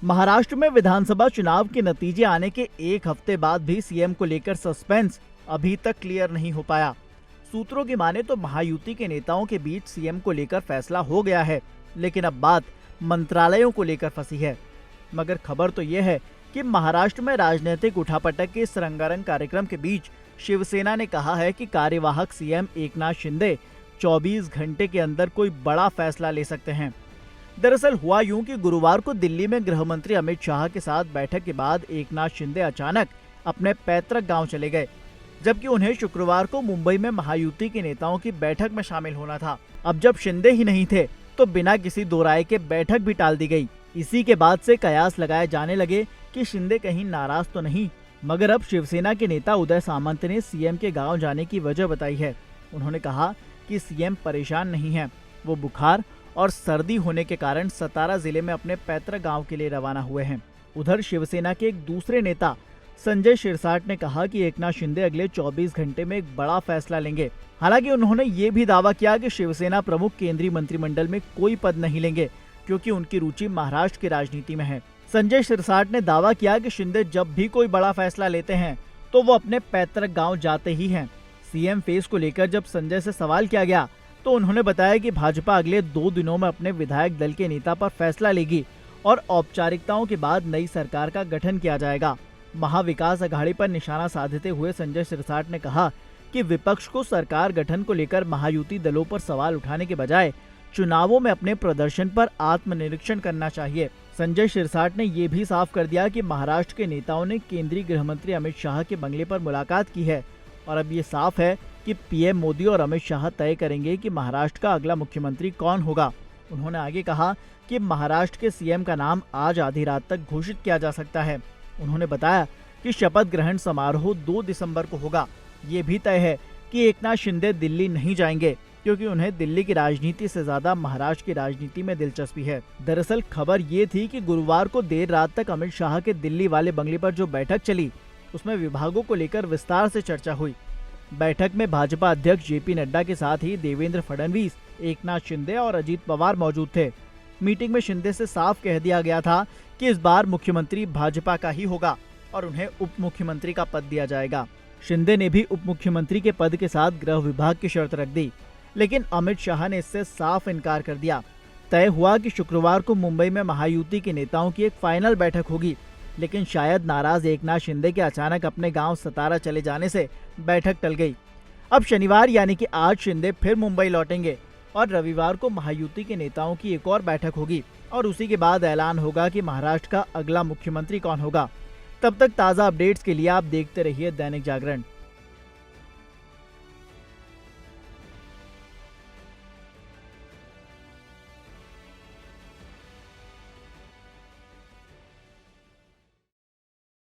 महाराष्ट्र में विधानसभा चुनाव के नतीजे आने के एक हफ्ते बाद भी सीएम को लेकर सस्पेंस अभी तक क्लियर नहीं हो पाया। सूत्रों की माने तो महायुति के नेताओं के बीच सीएम को लेकर फैसला हो गया है, लेकिन अब बात मंत्रालयों को लेकर फंसी है। मगर खबर तो ये है कि महाराष्ट्र में राजनीतिक उठापटक के इस रंगारंग कार्यक्रम के बीच शिवसेना ने कहा है कि कार्यवाहक सीएम एकनाथ शिंदे 24 घंटे के अंदर कोई बड़ा फैसला ले सकते हैं। दरअसल हुआ यूं कि गुरुवार को दिल्ली में गृह मंत्री अमित शाह के साथ बैठक के बाद एकनाथ शिंदे अचानक अपने पैतृक गांव चले गए, जबकि उन्हें शुक्रवार को मुंबई में महायुति के नेताओं की बैठक में शामिल होना था। अब जब शिंदे ही नहीं थे तो बिना किसी दो राय के बैठक भी टाल दी गई। इसी के बाद से कयास लगाए जाने लगे कि शिंदे कहीं नाराज तो नहीं। मगर अब शिवसेना के नेता उदय सामंत ने सीएम के गाँव जाने की वजह बताई है। उन्होंने कहा कि सीएम परेशान नहीं है, वो बुखार और सर्दी होने के कारण सतारा जिले में अपने पैतृक गांव के लिए रवाना हुए हैं। उधर शिवसेना के एक दूसरे नेता संजय शिरसाट ने कहा कि एकनाथ शिंदे अगले 24 घंटे में एक बड़ा फैसला लेंगे। हालांकि उन्होंने ये भी दावा किया कि शिवसेना प्रमुख केंद्रीय मंत्रिमंडल में कोई पद नहीं लेंगे, क्योंकि उनकी रुचि महाराष्ट्र की राजनीति में है। संजय शिरसाट ने दावा किया कि शिंदे जब भी कोई बड़ा फैसला लेते हैं तो वो अपने पैतृक गाँव जाते ही हैं। सीएम फेस को लेकर जब संजय से सवाल किया गया तो उन्होंने बताया कि भाजपा अगले 2 दिनों में अपने विधायक दल के नेता पर फैसला लेगी और औपचारिकताओं के बाद नई सरकार का गठन किया जाएगा। महाविकास अघाड़ी पर निशाना साधते हुए संजय सिरसाट ने कहा कि विपक्ष को सरकार गठन को लेकर महायुति दलों पर सवाल उठाने के बजाय चुनावों में अपने प्रदर्शन पर आत्मनिरीक्षण करना चाहिए। संजय सिरसाट ने ये भी साफ कर दिया कि महाराष्ट्र के नेताओं ने केंद्रीय गृह मंत्री अमित शाह के बंगले पर मुलाकात की है और अब ये साफ है कि पीएम मोदी और अमित शाह तय करेंगे कि महाराष्ट्र का अगला मुख्यमंत्री कौन होगा। उन्होंने आगे कहा कि महाराष्ट्र के सीएम का नाम आज आधी रात तक घोषित किया जा सकता है। उन्होंने बताया कि शपथ ग्रहण समारोह 2 दिसंबर को होगा। ये भी तय है कि एकनाथ शिंदे दिल्ली नहीं जाएंगे, क्योंकि उन्हें दिल्ली की राजनीति से ज्यादा महाराष्ट्र की राजनीति में दिलचस्पी है। दरअसल खबर ये थी कि गुरुवार को देर रात तक अमित शाह के दिल्ली वाले बंगले पर जो बैठक चली, उसमें विभागों को लेकर विस्तार से चर्चा हुई। बैठक में भाजपा अध्यक्ष जेपी नड्डा के साथ ही देवेंद्र फडणवीस, एकनाथ शिंदे और अजीत पवार मौजूद थे। मीटिंग में शिंदे से साफ कह दिया गया था कि इस बार मुख्यमंत्री भाजपा का ही होगा और उन्हें उप मुख्यमंत्री का पद दिया जाएगा। शिंदे ने भी उप मुख्यमंत्री के पद के साथ गृह विभाग की शर्त रख दी, लेकिन अमित शाह ने इससे साफ इनकार कर दिया। तय हुआ कि शुक्रवार को मुंबई में महायुति के नेताओं की एक फाइनल बैठक होगी, लेकिन शायद नाराज एकनाथ शिंदे के अचानक अपने गांव सतारा चले जाने से बैठक टल गई। अब शनिवार यानी कि आज शिंदे फिर मुंबई लौटेंगे और रविवार को महायुति के नेताओं की एक और बैठक होगी और उसी के बाद ऐलान होगा कि महाराष्ट्र का अगला मुख्यमंत्री कौन होगा। तब तक ताज़ा अपडेट्स के लिए आप देखते रहिए दैनिक जागरण।